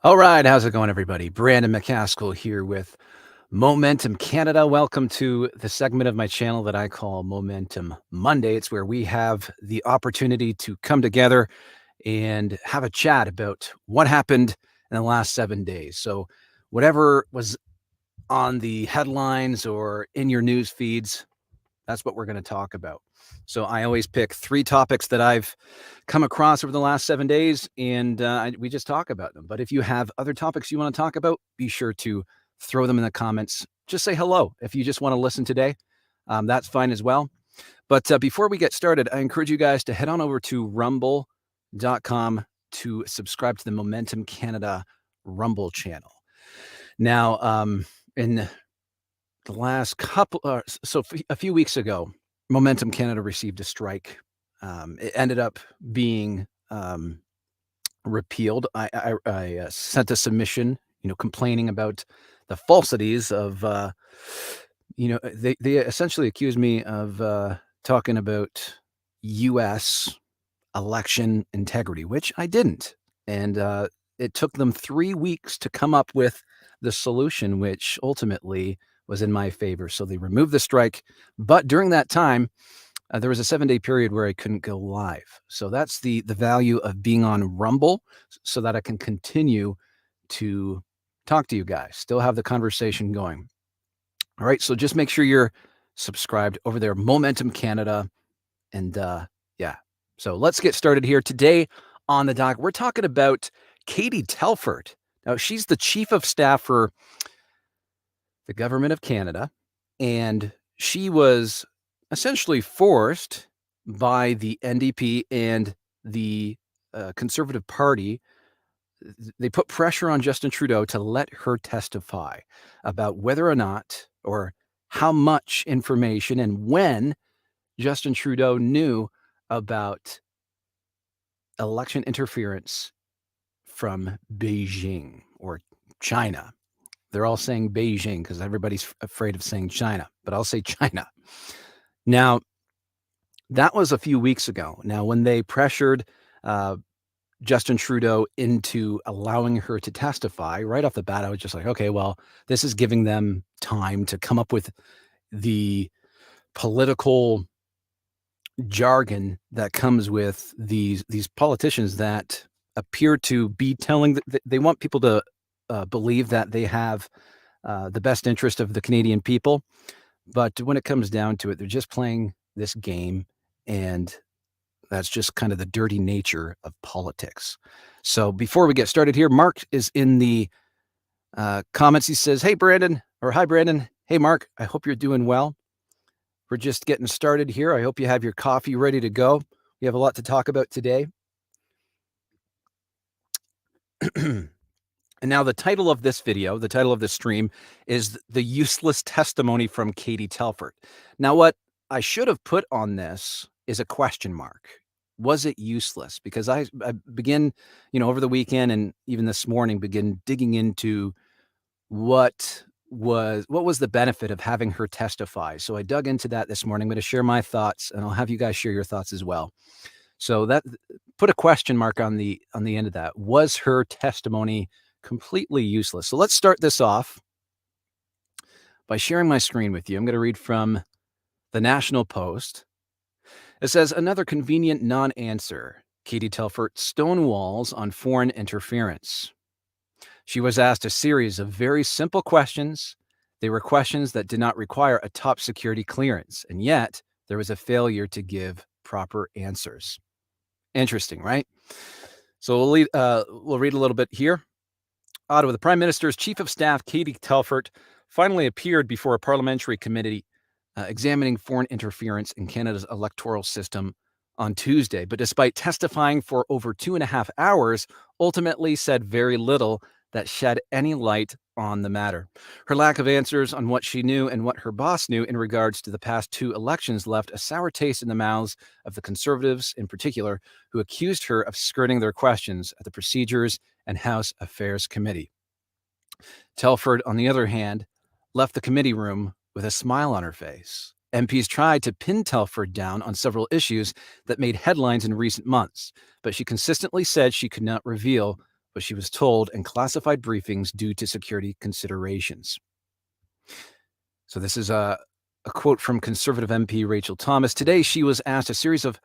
All right, how's it going, everybody? Brandon McCaskill here with Momentum Canada. Welcome to the segment of my channel that I call Momentum Monday. It's where we have the opportunity to come together and have a chat about what happened in the last 7 days. So, whatever was on the headlines or in your news feeds, that's what we're going to talk about. So I always pick 3 topics that I've come across over the last 7 days, and we just talk about them. But if you have other topics you want to talk about, be sure to throw them in the comments. Just say hello. If you just want to listen today, that's fine as well. But before we get started, I encourage you guys to head on over to rumble.com to subscribe to the Momentum Canada Rumble channel. Now, in the last couple, a few weeks ago, Momentum Canada received a strike. It ended up being repealed. I sent a submission, complaining about the falsities of, they essentially accused me of talking about U.S. election integrity, which I didn't. And it took them 3 weeks to come up with the solution, which ultimately was in my favor. So they removed the strike. But during that time, there was a 7-day period where I couldn't go live. So that's the value of being on Rumble, so that I can continue to talk to you guys, still have the conversation going. All right. So just make sure you're subscribed over there, Momentum Canada. And yeah. So let's get started here. Today on the doc, we're talking about Katie Telford. Now, she's the chief of staff for the government of Canada, and she was essentially forced by the NDP and the Conservative Party. They put pressure on Justin Trudeau to let her testify about whether or not or how much information and when Justin Trudeau knew about election interference from Beijing or China. They're all saying Beijing because everybody's afraid of saying China, but I'll say China. Now, that was a few weeks ago. Now, when they pressured Justin Trudeau into allowing her to testify, right off the bat, I was just like, okay, well, this is giving them time to come up with the political jargon that comes with these politicians that appear to be telling they want people to believe that they have the best interest of the Canadian people. But when it comes down to it, they're just playing this game, and that's just kind of the dirty nature of politics. So before we get started here, Mark is in the comments. He says, hey, Brandon, or hi, Brandon. Hey, Mark, I hope you're doing well. We're just getting started here. I hope you have your coffee ready to go. We have a lot to talk about today. And now the title of this video, the title of this stream is The Useless Testimony from Katie Telford. Now, what I should have put on this is a question mark. Was it useless? Because I begin, over the weekend and even this morning, begin digging into what was the benefit of having her testify. So I dug into that this morning. I'm going to share my thoughts, and I'll have you guys share your thoughts as well. So that put a question mark on the end of that. Was her testimony completely useless? So let's start this off by sharing my screen with you. I'm going to read from the National Post. It says, another convenient non-answer. Katie Telford stonewalls on foreign interference. She was asked a series of very simple questions. They were questions that did not require a top security clearance, and yet there was a failure to give proper answers. Interesting, right? So we'll read a little bit here. Ottawa, the Prime Minister's Chief of Staff, Katie Telford, finally appeared before a parliamentary committee examining foreign interference in Canada's electoral system on Tuesday. But despite testifying for over 2.5 hours, ultimately said very little that shed any light on the matter. Her lack of answers on what she knew and what her boss knew in regards to the past 2 elections left a sour taste in the mouths of the Conservatives in particular, who accused her of skirting their questions at the Procedures and House Affairs Committee. Telford, on the other hand, left the committee room with a smile on her face. MPs tried to pin Telford down on several issues that made headlines in recent months, but she consistently said she could not reveal but she was told in classified briefings due to security considerations. So this is a quote from Conservative MP Rachel Thomas. Today, she was asked a series of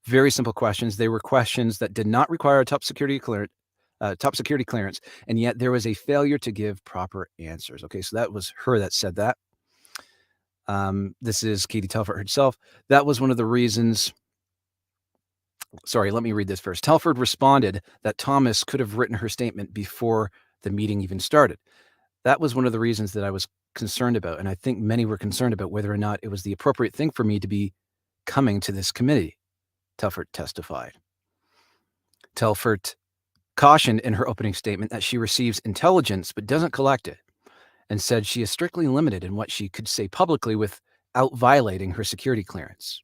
very simple questions. They were questions that did not require a top security clearance, and yet there was a failure to give proper answers. Okay, so that was her that said that. This is Katie Telford herself. That was one of the reasons. Sorry, let me read this first. Telford responded that Thomas could have written her statement before the meeting even started. That was one of the reasons that I was concerned about, and I think many were concerned about whether or not it was the appropriate thing for me to be coming to this committee, Telford testified. Telford cautioned in her opening statement that she receives intelligence but doesn't collect it, and said she is strictly limited in what she could say publicly without violating her security clearance.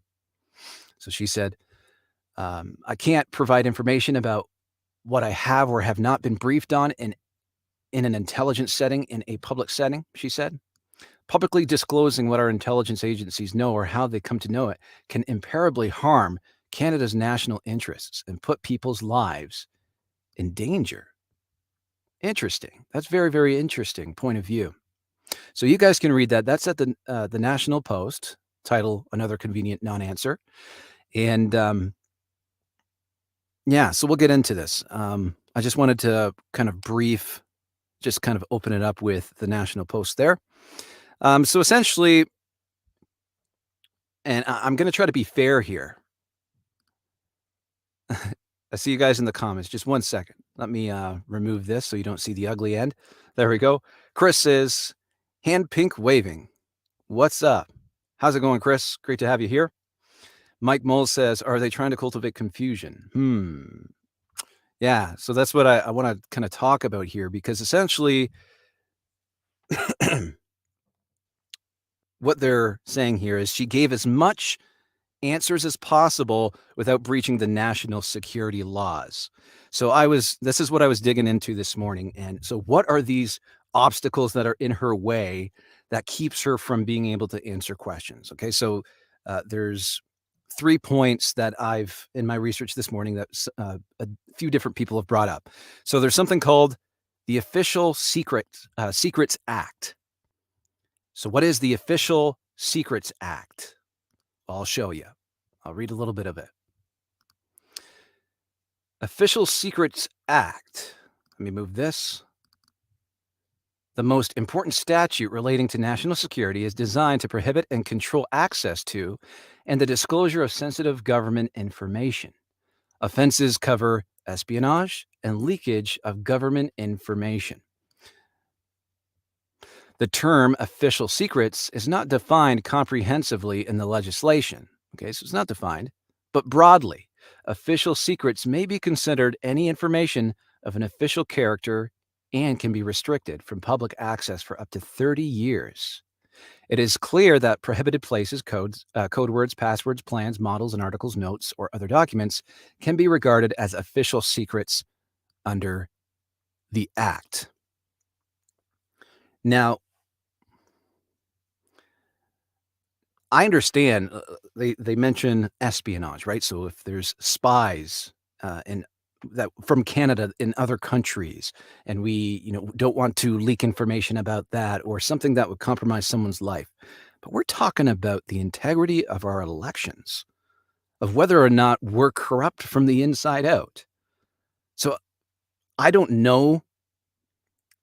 So she said, I can't provide information about what I have or have not been briefed on in an intelligence setting, in a public setting, she said. Publicly disclosing what our intelligence agencies know or how they come to know it can imperably harm Canada's national interests and put people's lives in danger. Interesting. That's very, very interesting point of view. So you guys can read that. That's at the National Post, title Another Convenient Non-Answer. And yeah, so we'll get into this. I just wanted to kind of open it up with the National Post there. So essentially, and I'm going to try to be fair here. I see you guys in the comments. Just 1 second. Let me remove this so you don't see the ugly end. There we go. Chris says, hand pink waving. What's up? How's it going, Chris? Great to have you here. Mike Moles says, are they trying to cultivate confusion? Yeah, so that's what I want to kind of talk about here, because essentially what they're saying here is she gave as much answers as possible without breaching the national security laws. So this is what I was digging into this morning. And so what are these obstacles that are in her way that keeps her from being able to answer questions? Okay, so there's 3 points that I've, in my research this morning, that a few different people have brought up. So there's something called the Official Secrets Act. So what is the Official Secrets Act? I'll show you. I'll read a little bit of it. Official Secrets Act. Let me move this. The most important statute relating to national security is designed to prohibit and control access to and the disclosure of sensitive government information. Offenses cover espionage and leakage of government information. The term official secrets is not defined comprehensively in the legislation. Okay, so it's not defined, but broadly, official secrets may be considered any information of an official character and can be restricted from public access for up to 30 years. It is clear that prohibited places, codes, code words, passwords, plans, models, and articles, notes, or other documents can be regarded as official secrets under the Act. Now, I understand they mention espionage, right? So if there's spies in that from Canada in other countries, and we don't want to leak information about that or something that would compromise someone's life, but we're talking about the integrity of our elections, of whether or not we're corrupt from the inside out. So I don't know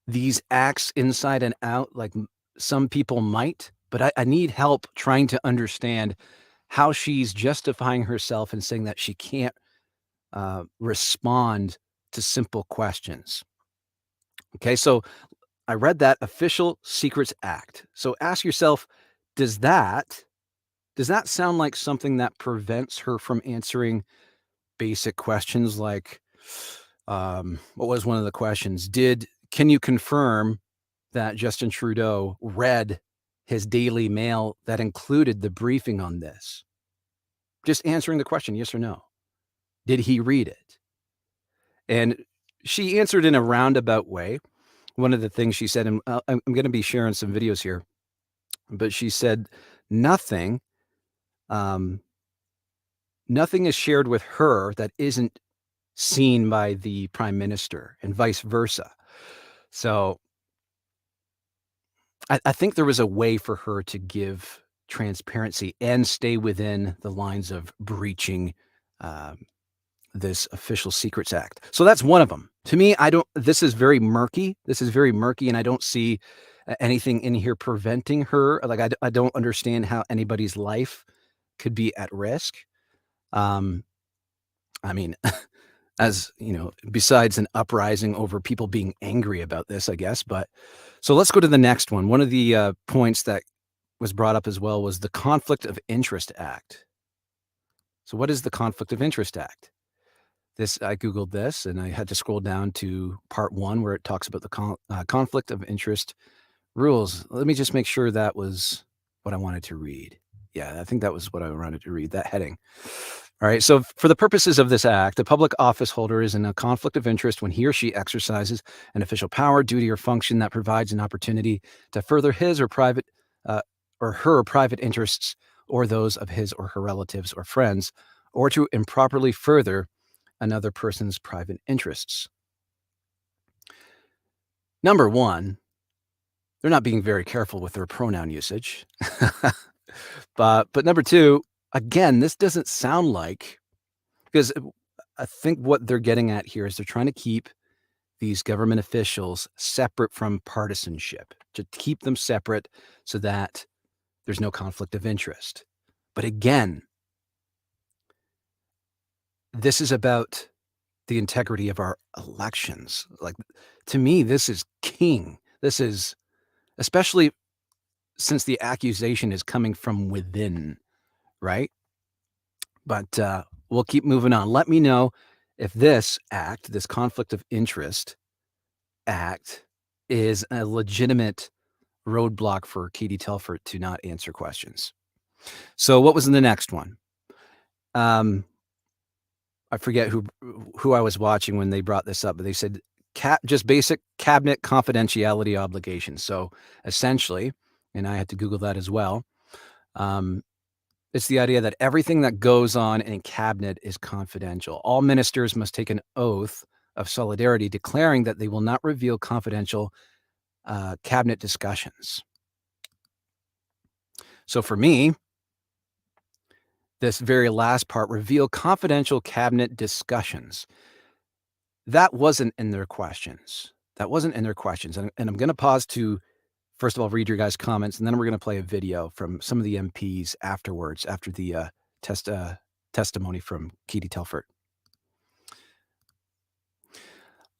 these acts inside and out like some people might, but I need help trying to understand how she's justifying herself and saying that she can't respond to simple questions. Okay, so I read that Official Secrets Act. So ask yourself, does that sound like something that prevents her from answering basic questions like, what was one of the questions? Can you confirm that Justin Trudeau read his Daily Mail that included the briefing on this? Just answering the question, yes or no. Did he read it? And she answered in a roundabout way. One of the things she said, and I'm going to be sharing some videos here, but she said nothing is shared with her that isn't seen by the prime minister and vice versa. So I think there was a way for her to give transparency and stay within the lines of breaching um, this Official Secrets Act. So that's one of them. To me, I don't. This is very murky. This is very murky, and I don't see anything in here preventing her. Like I don't understand how anybody's life could be at risk. Um, I mean, as you know, besides an uprising over people being angry about this, I guess. But so let's go to the next one. One of the points that was brought up as well was the Conflict of Interest Act. So, what is the Conflict of Interest Act? This I googled this, and I had to scroll down to part 1 where it talks about the conflict of interest rules. Let me just make sure that was what I wanted to read. Yeah, I think that was what I wanted to read, that heading. All right, so for the purposes of this act, a public office holder is in a conflict of interest when he or she exercises an official power, duty, or function that provides an opportunity to further his uh, or her private interests or those of his or her relatives or friends, or to improperly further another person's private interests. Number one, they're not being very careful with their pronoun usage. But number two, again, this doesn't sound like, because I think what they're getting at here is they're trying to keep these government officials separate from partisanship, to keep them separate so that there's no conflict of interest. But again, this is about the integrity of our elections. Like, to me, this is king. This is, especially since the accusation is coming from within, right? But we'll keep moving on. Let me know if this act, this Conflict of Interest Act, is a legitimate roadblock for Katie Telford to not answer questions. So what was in the next one? I forget who I was watching when they brought this up, but they said just basic cabinet confidentiality obligations. So essentially, and I had to Google that as well, it's the idea that everything that goes on in cabinet is confidential. All ministers must take an oath of solidarity declaring that they will not reveal confidential cabinet discussions. So for me, this very last part, reveal confidential cabinet discussions, that wasn't in their questions. That wasn't in their questions. And I'm going to pause to, first of all, read your guys' comments, and then we're going to play a video from some of the MPs afterwards, after the testimony from Katie Telford.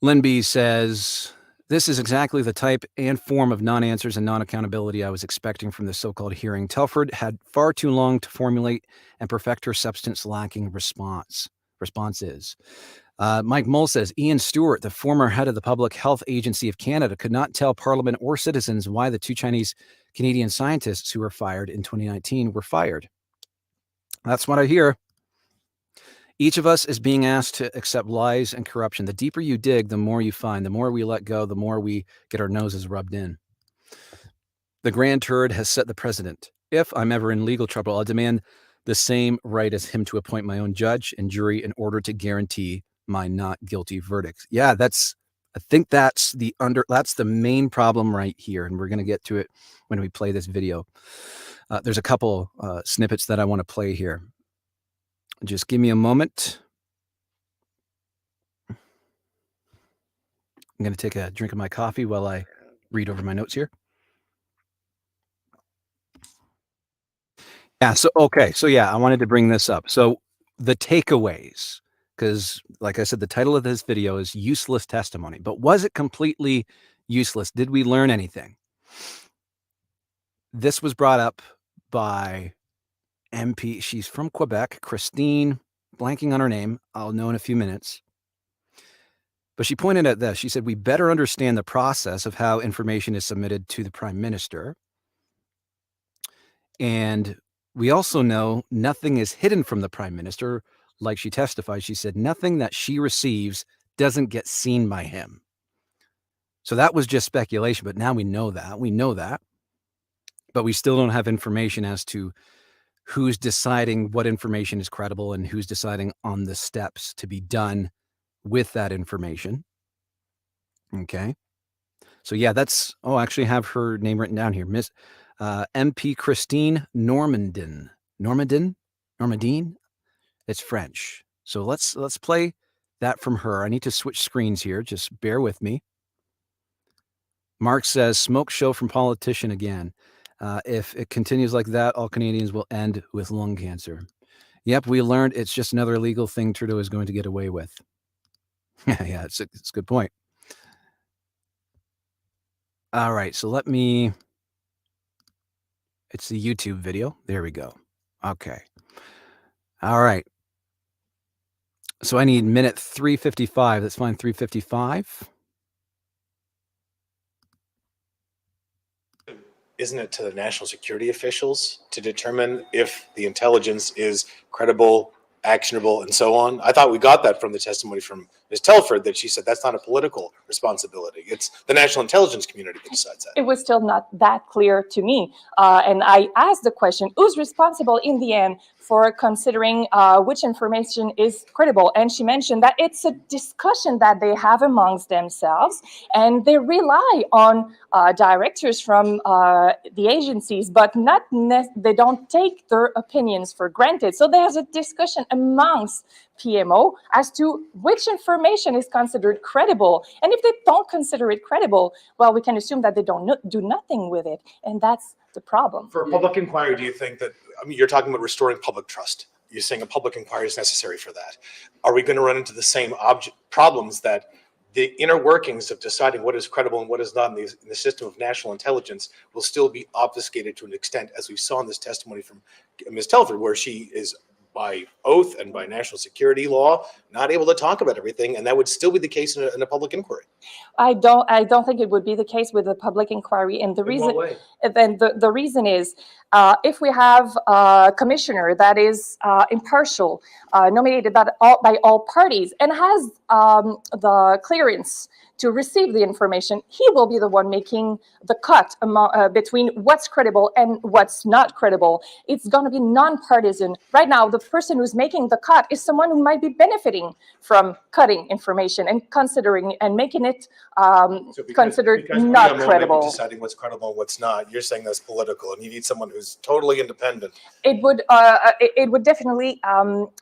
Linby says, this is exactly the type and form of non-answers and non-accountability I was expecting from the so-called hearing. Telford had far too long to formulate and perfect her substance-lacking responses. Mike Mull says, Ian Stewart, the former head of the Public Health Agency of Canada, could not tell Parliament or citizens why the 2 Chinese-Canadian scientists who were fired in 2019 were fired. That's what I hear. Each of us is being asked to accept lies and corruption. The deeper you dig, the more you find. The more we let go, the more we get our noses rubbed in. The grand turd has set the precedent. If I'm ever in legal trouble, I'll demand the same right as him to appoint my own judge and jury in order to guarantee my not guilty verdict. Yeah, I think that's the main problem right here. And we're going to get to it when we play this video. There's a couple snippets that I want to play here. Just give me a moment. I'm going to take a drink of my coffee while I read over my notes here. Yeah. So I wanted to bring this up. So the takeaways, because like I said, the title of this video is Useless Testimony. But was it completely useless? Did we learn anything? This was brought up by MP. She's from Quebec, Christine, blanking on her name. I'll know in a few minutes. But she pointed at this. She said, we better understand the process of how information is submitted to the Prime Minister. And we also know nothing is hidden from the Prime Minister. Like she testified, she said, nothing that she receives doesn't get seen by him. So that was just speculation, but now we know that. We know that. But we still don't have information as to who's deciding what information is credible and who's deciding on the steps to be done with that information. Okay. So yeah, that's, I actually have her name written down here. Miss MP Christine Normandin. Normandine? It's French. So let's play that from her. I need to switch screens here. Just bear with me. Mark says, smoke show from politician again. If it continues like that, all Canadians will end with lung cancer. Yep, we learned it's just another illegal thing Trudeau is going to get away with. Yeah, it's a good point. All right, so it's the YouTube video. There we go. Okay. All right. So I need minute 355. Let's find 355. Isn't it to the national security officials to determine if the intelligence is credible, actionable, and so on? I thought we got that from the testimony from Ms. Telford, that she said that's not a political responsibility. It's the national intelligence community that decides that. It was still not that clear to me. And I asked the question, who's responsible in the end for considering which information is credible? And she mentioned that it's a discussion that they have amongst themselves, and they rely on directors from the agencies, but they don't take their opinions for granted. So there's a discussion amongst PMO as to which information is considered credible. And if they don't consider it credible, well, we can assume that they don't do nothing with it. And that's the problem. For a public inquiry, do you think that, you're talking about restoring public trust. You're saying a public inquiry is necessary for that. Are we going to run into the same problems that the inner workings of deciding what is credible and what is not in the system of national intelligence will still be obfuscated to an extent, as we saw in this testimony from Ms. Telford, where she is by oath and by national security law not able to talk about everything, and that would still be the case in a public inquiry? I don't think it would be the case with a public inquiry, and the reason is if we have a commissioner that is impartial, nominated by all parties, and has the clearance to receive the information, he will be the one making the cut between what's credible and what's not credible. It's going to be non-partisan. Right now, the person who's making the cut is someone who might be benefiting from cutting information and considering and making it considered not credible. Deciding what's credible and what's not, you're saying that's political, and you need someone who's totally independent. It would definitely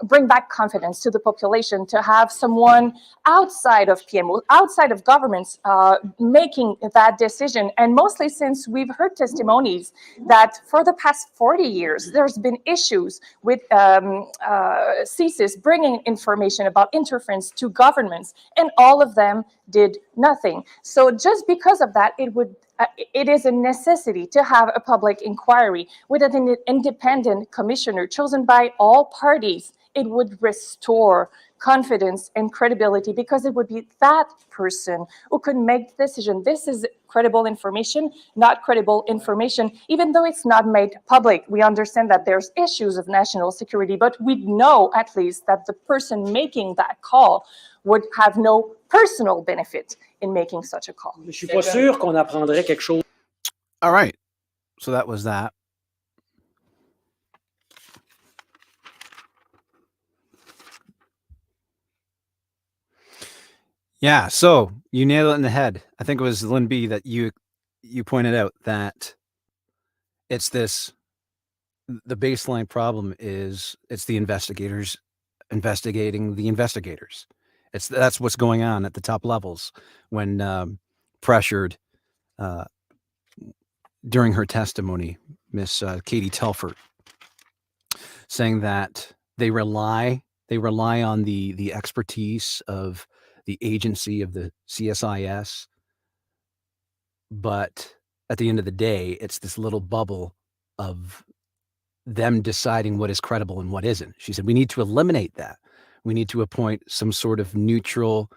bring back confidence to the population to have someone outside of PMO, outside of governments, making that decision. And mostly since we've heard testimonies that for the past 40 years, there's been issues with CSIS bringing information about interference to governments, and all of them did nothing. So just because of that, it is a necessity to have a public inquiry with an independent commissioner chosen by all parties. It would restore confidence and credibility, because it would be that person who could make the decision. This is credible information, not credible information, even though it's not made public. We understand that there's issues of national security, but we know at least that the person making that call would have no personal benefit in making such a call. Je suis pas sûr qu'on apprendrait quelque chose. All right. So that was that. Yeah, so you nailed it in the head. I think it was Lynn B that you pointed out that it's the baseline problem is it's the investigators investigating the investigators. That's what's going on at the top levels when pressured during her testimony, Miss Katie Telford, saying that they rely on the expertise of the agency of the CSIS, but at the end of the day, it's this little bubble of them deciding what is credible and what isn't. She said, we need to eliminate that. We need to appoint some sort of neutral,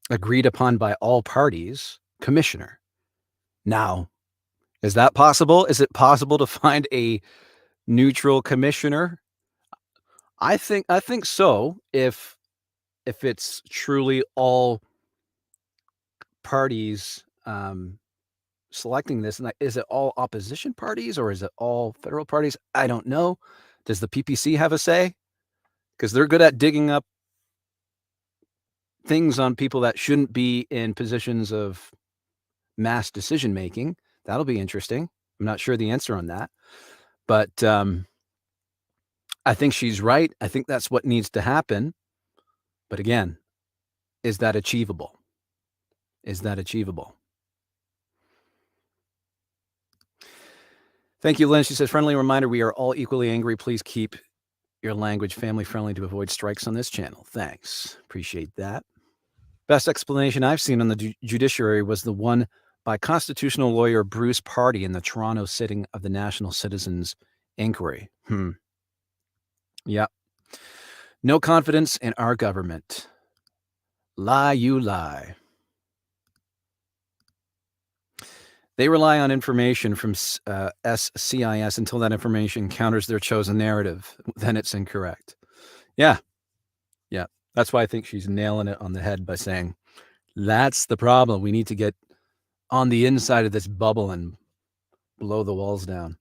agreed upon by all parties commissioner. Now, is that possible? Is it possible to find a neutral commissioner? I think so. If it's truly all parties selecting this, and is it all opposition parties or is it all federal parties? I don't know. Does the PPC have a say? Because they're good at digging up things on people that shouldn't be in positions of mass decision making. That'll be interesting. I'm not sure the answer on that, but I think she's right. I think that's what needs to happen. But again, is that achievable? Is that achievable? Thank you, Lynn. She says, friendly reminder, we are all equally angry. Please keep your language family friendly to avoid strikes on this channel. Thanks. Appreciate that. Best explanation I've seen on the judiciary was the one by constitutional lawyer Bruce Pardy in the Toronto sitting of the National Citizens Inquiry. Yep. No confidence in our government. Lie, you lie. They rely on information from SCIS until that information counters their chosen narrative. Then it's incorrect. Yeah. Yeah. That's why I think she's nailing it on the head by saying, that's the problem. We need to get on the inside of this bubble and blow the walls down.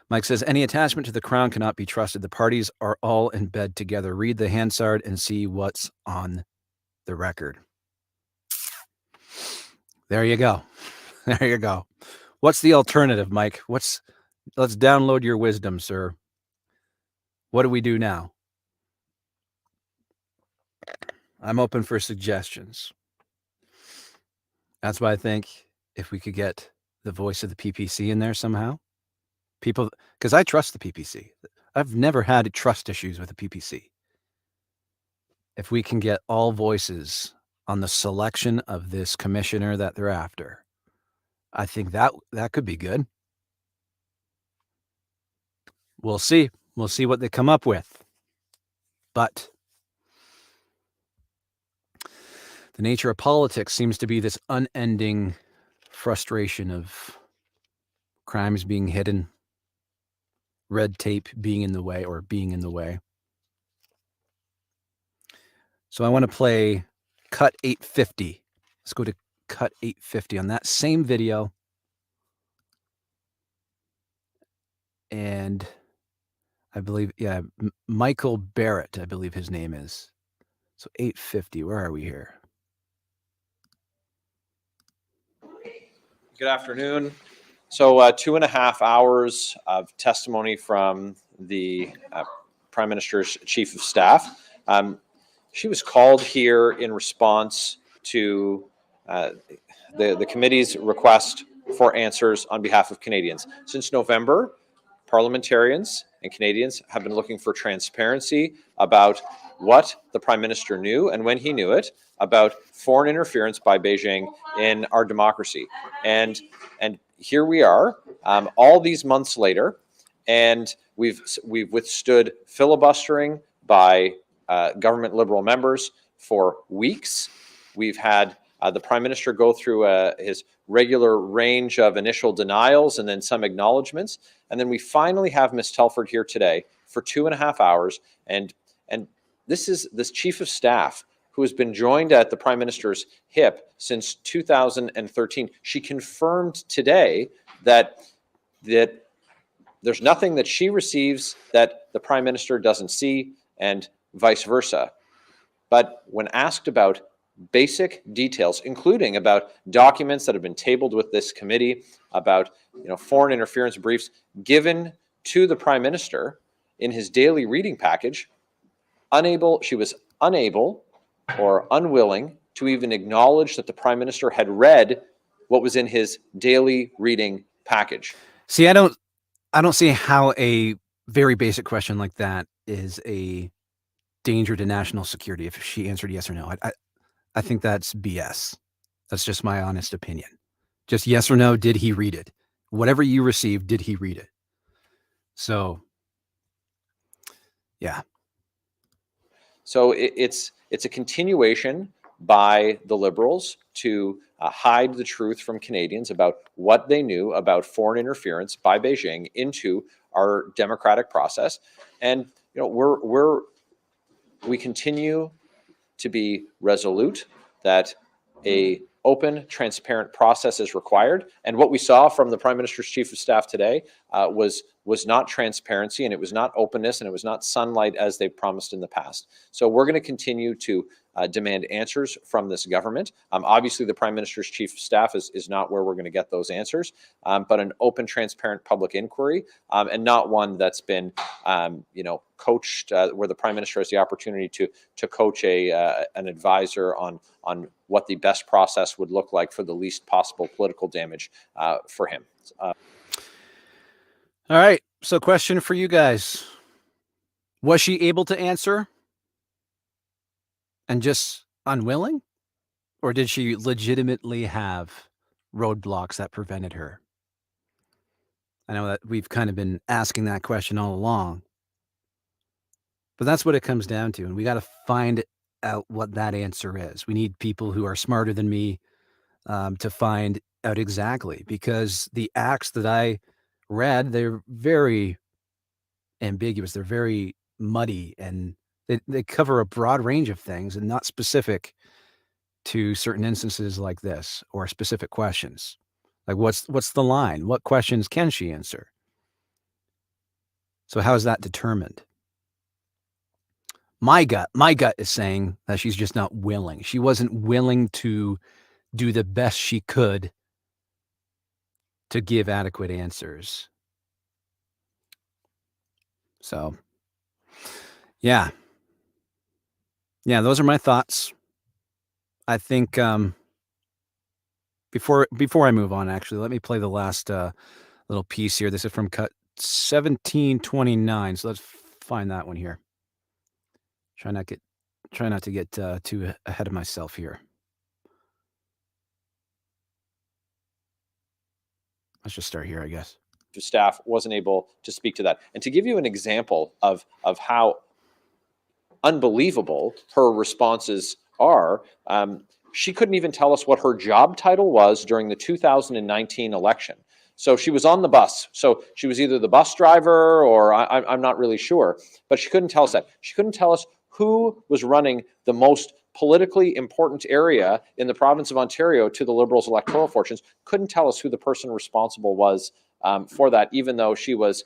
Mike says, any attachment to the crown cannot be trusted. The parties are all in bed together. Read the Hansard and see what's on the record. There you go. There you go. What's the alternative, Mike? Let's download your wisdom, sir. What do we do now? I'm open for suggestions. That's why I think if we could get the voice of the PPC in there somehow, people, because I trust the PPC. I've never had trust issues with the PPC. If we can get all voices on the selection of this commissioner that they're after, I think that could be good. We'll see. We'll see what they come up with. But the nature of politics seems to be this unending frustration of crimes being hidden, red tape being in the way or being in the way. So I want to play cut 850. Let's go to cut 850 on that same video. And I believe, yeah, Michael Barrett, I believe his name is. So 850, where are we here? Good afternoon. So 2.5 hours of testimony from the Prime Minister's Chief of Staff. She was called here in response to the committee's request for answers on behalf of Canadians. Since November, parliamentarians and Canadians have been looking for transparency about what the Prime Minister knew and when he knew it about foreign interference by Beijing in our democracy. And here we are, all these months later, and we've withstood filibustering by government Liberal members for weeks. We've had the Prime Minister go through his regular range of initial denials and then some acknowledgements. And then we finally have Ms. Telford here today for 2.5 hours. And this is this Chief of Staff who has been joined at the Prime Minister's hip since 2013. She confirmed today that there's nothing that she receives that the Prime Minister doesn't see, and vice versa. But when asked about basic details, including about documents that have been tabled with this committee, about foreign interference briefs given to the Prime Minister in his daily reading package, she was unable or unwilling to even acknowledge that the Prime Minister had read what was in his daily reading package. See, I don't see how a very basic question like that is a danger to national security if she answered yes or no. I think that's BS. That's just my honest opinion. Just yes or no, did he read it? Whatever you received, did he read it? So, yeah. So it's a continuation by the Liberals to hide the truth from Canadians about what they knew about foreign interference by Beijing into our democratic process. And we continue to be resolute that a open, transparent process is required. And what we saw from the Prime Minister's Chief of Staff today was was not transparency, and it was not openness, and it was not sunlight as they promised in the past. So we're going to continue to demand answers from this government. Obviously, the Prime Minister's Chief of Staff is not where we're going to get those answers, but an open, transparent public inquiry, and not one that's been, coached, where the Prime Minister has the opportunity to coach an advisor on what the best process would look like for the least possible political damage for him. All right. So, question for you guys: was she able to answer and just unwilling, or did she legitimately have roadblocks that prevented her? I know that we've kind of been asking that question all along, but that's what it comes down to, and we got to find out what that answer is. We need people who are smarter than me to find out exactly, because the acts that I read, they're very ambiguous. They're very muddy, and they cover a broad range of things and not specific to certain instances like this or specific questions. Like what's the line? What questions can she answer? So how is that determined? My gut is saying that she's just not willing. She wasn't willing to do the best she could to give adequate answers. So, yeah, those are my thoughts. I think before I move on, actually, let me play the last little piece here. This is from cut 1729. So let's find that one here. Try not to get too ahead of myself here. Let's just start here, I guess. Staff wasn't able to speak to that. And to give you an example of how unbelievable her responses are, she couldn't even tell us what her job title was during the 2019 election. So she was on the bus. So she was either the bus driver or I'm not really sure, but she couldn't tell us that. She couldn't tell us who was running the most politically important area in the province of Ontario to the Liberals' electoral fortunes. Couldn't tell us who the person responsible was for that, even though she was,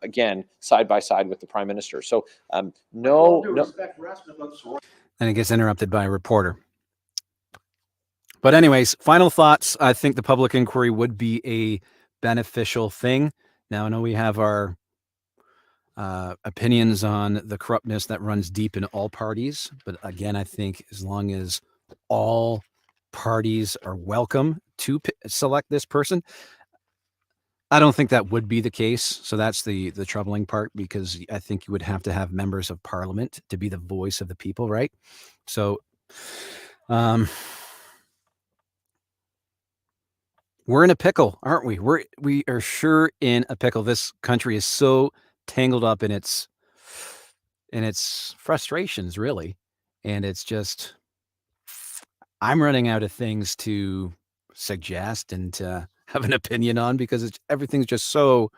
again, side by side with the Prime Minister. So no. And it gets interrupted by a reporter. But anyways, final thoughts. I think the public inquiry would be a beneficial thing. Now, I know we have our opinions on the corruptness that runs deep in all parties. But again, I think as long as all parties are welcome to select this person, I don't think that would be the case. So that's the troubling part, because I think you would have to have members of parliament to be the voice of the people, right? So we're in a pickle, aren't we? We are sure in a pickle. This country is so tangled up in its frustrations, really. And it's just, I'm running out of things to suggest and to have an opinion on, because everything's just so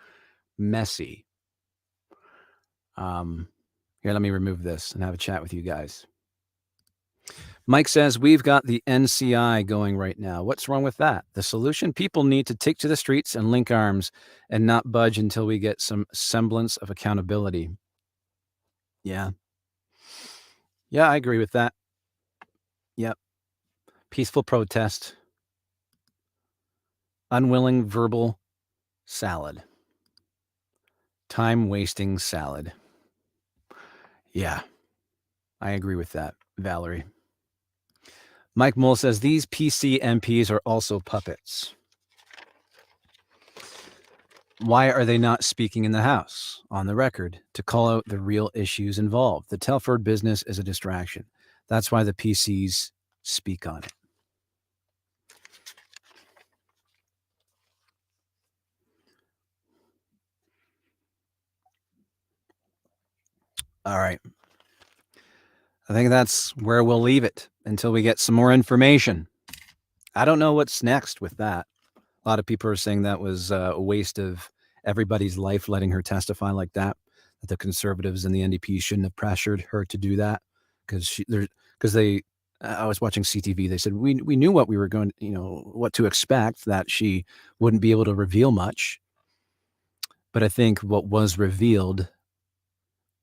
messy. Here, let me remove this and have a chat with you guys. Mike says, we've got the NCI going right now. What's wrong with that? The solution: people need to take to the streets and link arms and not budge until we get some semblance of accountability. Yeah, I agree with that. Yep. Peaceful protest. Unwilling verbal salad. Time-wasting salad. Yeah, I agree with that, Valerie. Mike Mull says, these PC MPs are also puppets. Why are they not speaking in the House, on the record, to call out the real issues involved? The Telford business is a distraction. That's why the PCs speak on it. All right. I think that's where we'll leave it until we get some more information. I don't know what's next with that. A lot of people are saying that was a waste of everybody's life, letting her testify like that the Conservatives and the NDP shouldn't have pressured her to do that, because I was watching CTV. They said, we knew what we were going, what to expect, that she wouldn't be able to reveal much. But I think what was revealed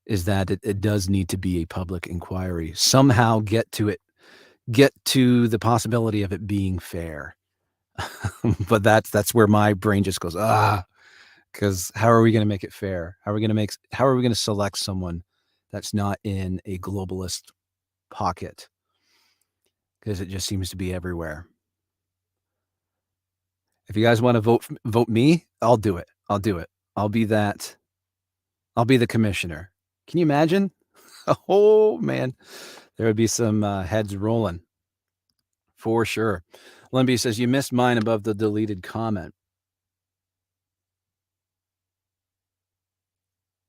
is that it does need to be a public inquiry. Somehow get to the possibility of it being fair. But that's where my brain just goes, because how are we going to make it fair? How are we going to select someone that's not in a globalist pocket? Because it just seems to be everywhere. If you guys want to vote me, I'll do it. I'll do it. I'll be that. I'll be the commissioner. Can you imagine? Oh man, there would be some heads rolling for sure. Lemby says you missed mine above the deleted comment.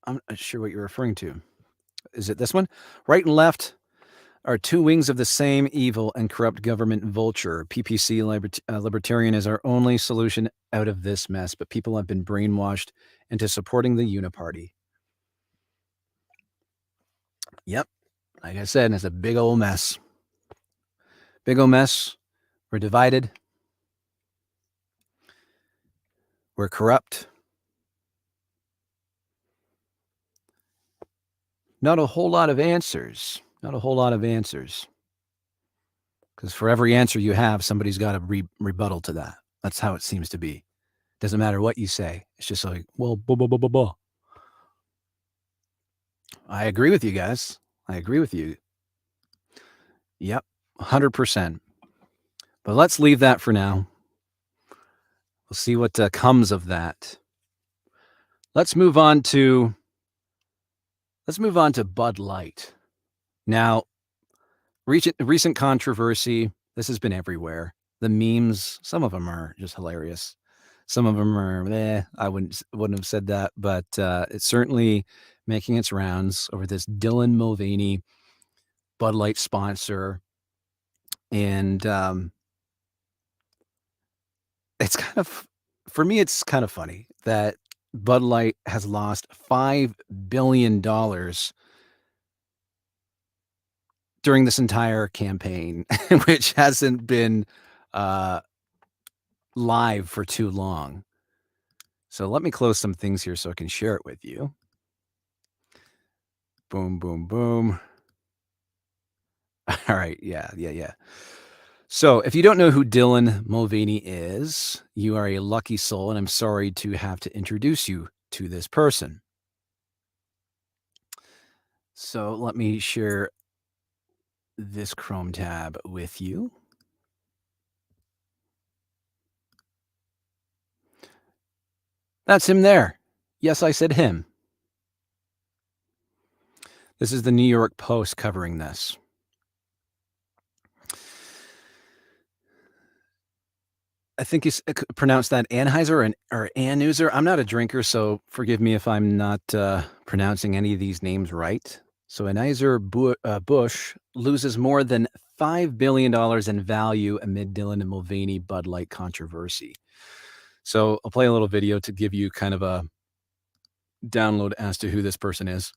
I'm not sure what you're referring to. Is it this one? Right and left are two wings of the same evil and corrupt government vulture. PPC libertarian is our only solution out of this mess, but people have been brainwashed into supporting the uniparty. Yep. Like I said, it's a big old mess. Big old mess. We're divided. We're corrupt. Not a whole lot of answers. Not a whole lot of answers. Because for every answer you have, somebody's got a rebuttal to that. That's how it seems to be. Doesn't matter what you say. It's just like, well, blah, blah, blah, blah, blah. I agree with you guys. I agree with you. Yep, 100%. But let's leave that for now. We'll see what comes of that. Let's move on to BudLight. Now, recent controversy. This has been everywhere. The memes, some of them are just hilarious. Some of them are, I wouldn't have said that, but it's certainly making its rounds over this Dylan Mulvaney BudLight sponsor. And it's kind of, for me, it's kind of funny that BudLight has lost $5 billion during this entire campaign, which hasn't been live for too long. So let me close some things here so I can share it with you. Boom, boom, boom. All right. Yeah. So if you don't know who Dylan Mulvaney is, you are a lucky soul, and I'm sorry to have to introduce you to this person. So let me share this Chrome tab with you. That's him there. Yes, I said him. This is the New York Post covering this. I think you pronounced that Anheuser or Anheuser. I'm not a drinker, so forgive me if I'm not pronouncing any of these names right. So Anheuser-Busch loses more than $5 billion in value amid Dylan and Mulvaney BudLight controversy. So I'll play a little video to give you kind of a download as to who this person is.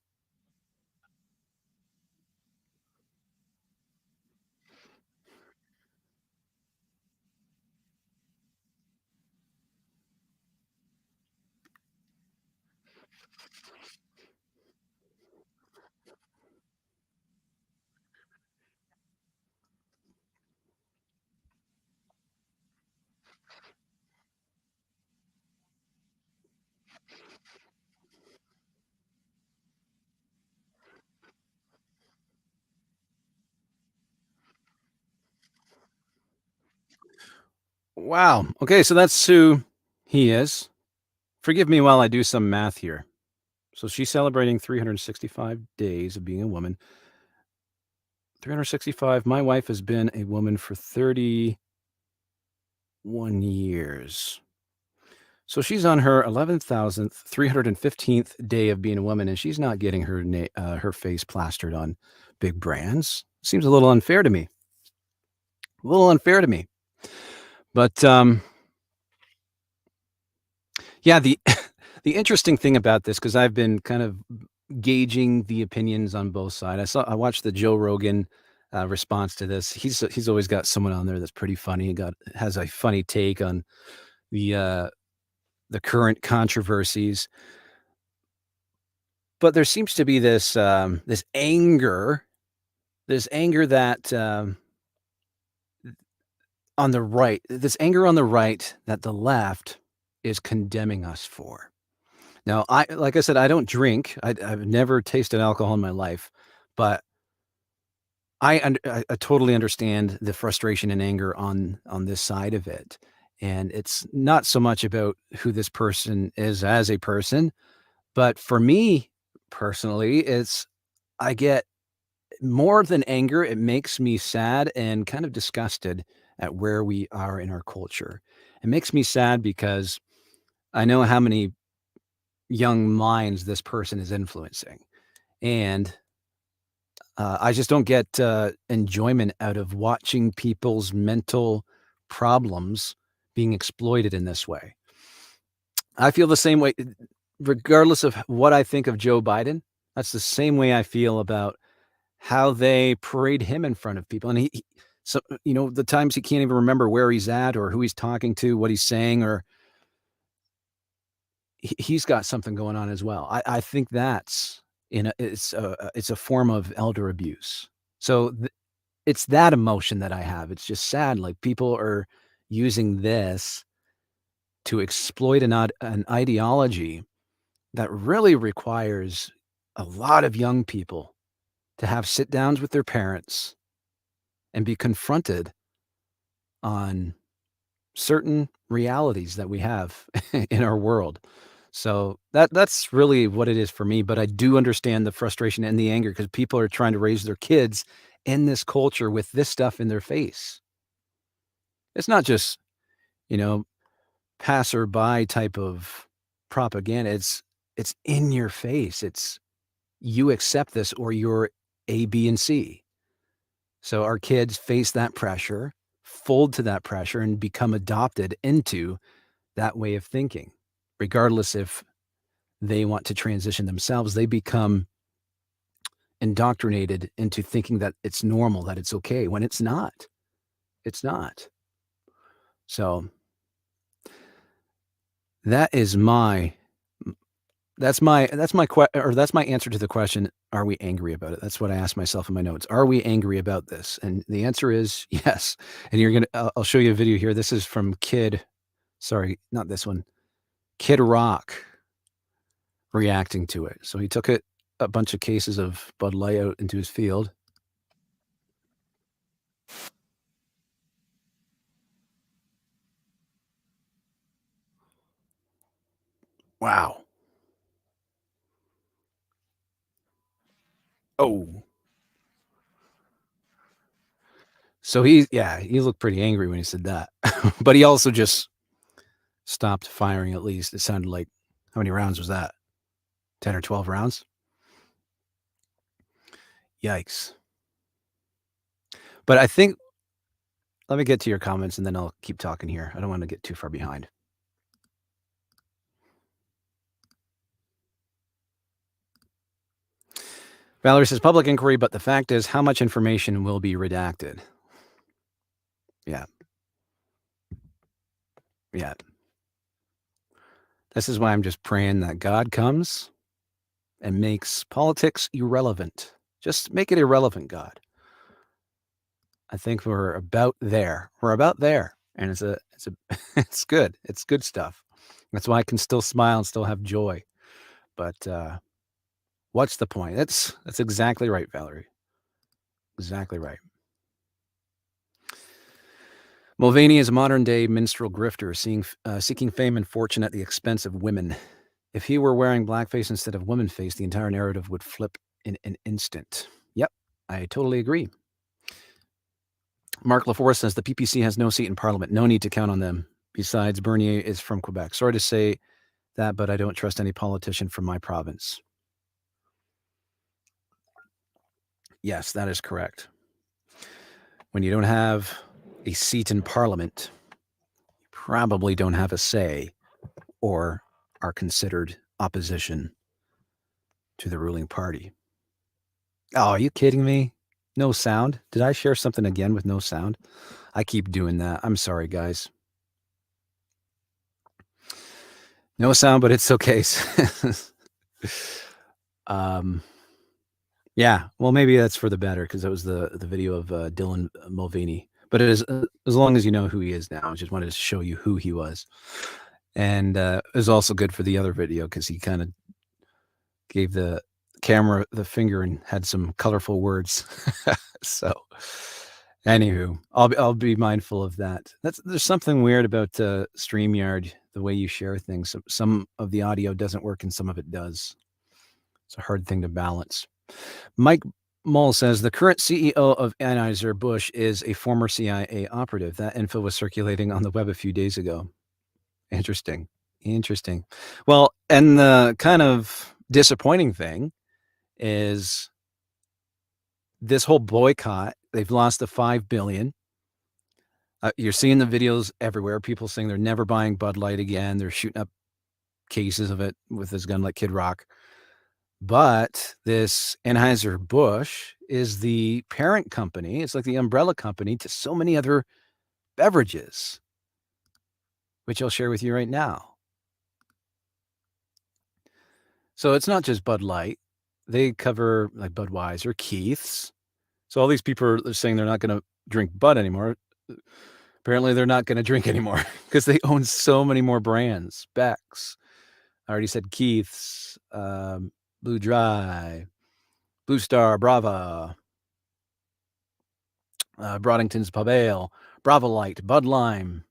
Wow. Okay, so that's who he is. Forgive me while I do some math here. So she's celebrating 365 days of being a woman. 365. My wife has been a woman for 31 years. So she's on her 11,315th day of being a woman, and she's not getting her face plastered on big brands. Seems a little unfair to me. But yeah, the interesting thing about this, because I've been kind of gauging the opinions on both sides. I watched the Joe Rogan response to this. He's always got someone on there that's pretty funny. Has a funny take on the current controversies. But there seems to be this this anger that on the right, that the left is condemning us for. Now, like I said, I don't drink. I've never tasted alcohol in my life, but I totally understand the frustration and anger on this side of it. And it's not so much about who this person is as a person, but for me personally, I get more than anger, it makes me sad and kind of disgusted at where we are in our culture. It makes me sad because I know how many young minds this person is influencing. And I just don't get enjoyment out of watching people's mental problems being exploited in this way. I feel the same way, regardless of what I think of Joe Biden. That's the same way I feel about how they parade him in front of people. And so, the times he can't even remember where he's at or who he's talking to, what he's saying, or he's got something going on as well. I think that's it's a form of elder abuse. So it's that emotion that I have. It's just sad. Like people are using this to exploit an ideology that really requires a lot of young people to have sit downs with their parents and be confronted on certain realities that we have in our world. So that's really what it is for me, but I do understand the frustration and the anger because people are trying to raise their kids in this culture with this stuff in their face. It's not just, you know, passerby type of propaganda. It's in your face. It's you accept this or you're A, B, and C. So our kids face that pressure, fold to that pressure, and become adopted into that way of thinking. Regardless if they want to transition themselves, they become indoctrinated into thinking that it's normal, that it's okay, when it's not. It's not. So that is that's my answer to the question, are we angry about it? That's what I asked myself in my notes. Are we angry about this? And the answer is yes. And I'll show you a video here. This is from sorry, not this one. Kid Rock reacting to it. So he took a bunch of cases of BudLight out into his field. Wow. Oh. So he looked pretty angry when he said that. But he also just stopped firing at least. It sounded like, how many rounds was that? 10 or 12 rounds? Yikes. But I think, let me get to your comments and then I'll keep talking here. I don't want to get too far behind. Valerie says public inquiry, but the fact is, how much information will be redacted? Yeah. Yeah. This is why I'm just praying that God comes and makes politics irrelevant. Just make it irrelevant, God. I think we're about there. We're about there. And it's good. It's good stuff. That's why I can still smile and still have joy. But what's the point? That's exactly right, Valerie. Exactly right. Mulvaney is a modern-day minstrel grifter, seeking fame and fortune at the expense of women. If he were wearing blackface instead of woman face, the entire narrative would flip in an instant. Yep, I totally agree. Mark Laforce says the PPC has no seat in Parliament. No need to count on them. Besides, Bernier is from Quebec. Sorry to say that, but I don't trust any politician from my province. Yes, that is correct. When you don't have a seat in Parliament, you probably don't have a say or are considered opposition to the ruling party. Oh, are you kidding me? No sound? Did I share something again with no sound? I keep doing that. I'm sorry, guys. No sound, but it's okay. Yeah, well, maybe that's for the better because that was the video of Dylan Mulvaney. But it is as long as you know who he is now. I just wanted to show you who he was, and it was also good for the other video because he kind of gave the camera the finger and had some colorful words. So, anywho, I'll be mindful of that. There's something weird about StreamYard, the way you share things. Some of the audio doesn't work and some of it does. It's a hard thing to balance. Mike Mull says the current CEO of Anheuser-Busch is a former CIA operative. That info was circulating on the web a few days ago. Interesting. Well, and the kind of disappointing thing is this whole boycott. They've lost the $5 billion. You're seeing the videos everywhere. People saying they're never buying Bud Light again. They're shooting up cases of it with this gun like Kid Rock. But this Anheuser-Busch is the parent company. It's like the umbrella company to so many other beverages, which I'll share with you right now. So it's not just Bud Light. They cover like Budweiser, Keith's. So all these people are saying they're not going to drink Bud anymore. Apparently they're not going to drink anymore because they own so many more brands. Beck's. I already said Keith's, Blue Dry, Blue Star, Brava, Broadington's Pub Ale, Brava Light, Bud Lime,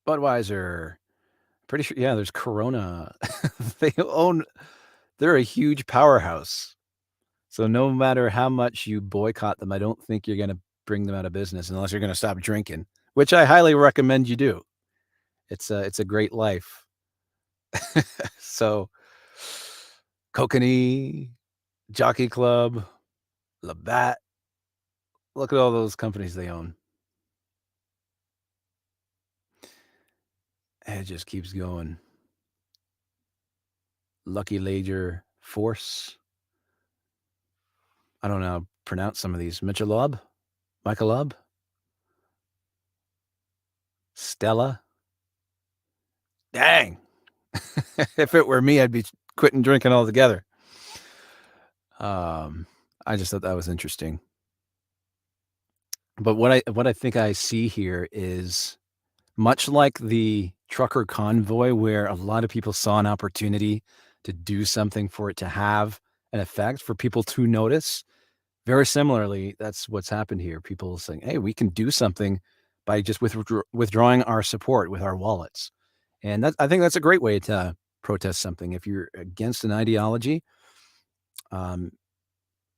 Budweiser. Pretty sure, yeah, there's Corona. They're a huge powerhouse. So no matter how much you boycott them, I don't think you're going to bring them out of business unless you're going to stop drinking, which I highly recommend you do. It's a great life. So Kokanee, Jockey Club, Labatt. Look at all those companies they own. And it just keeps going. Lucky Lager, Force. I don't know how to pronounce some of these. Michelob, Stella. Dang. If it were me, I'd be quitting drinking altogether. I just thought that was interesting. But what I think I see here is much like the trucker convoy, where a lot of people saw an opportunity to do something for it to have an effect, for people to notice. Very similarly, that's what's happened here. People saying, hey, we can do something by just withdrawing our support with our wallets. And I think that's a great way to protest something. If you're against an ideology,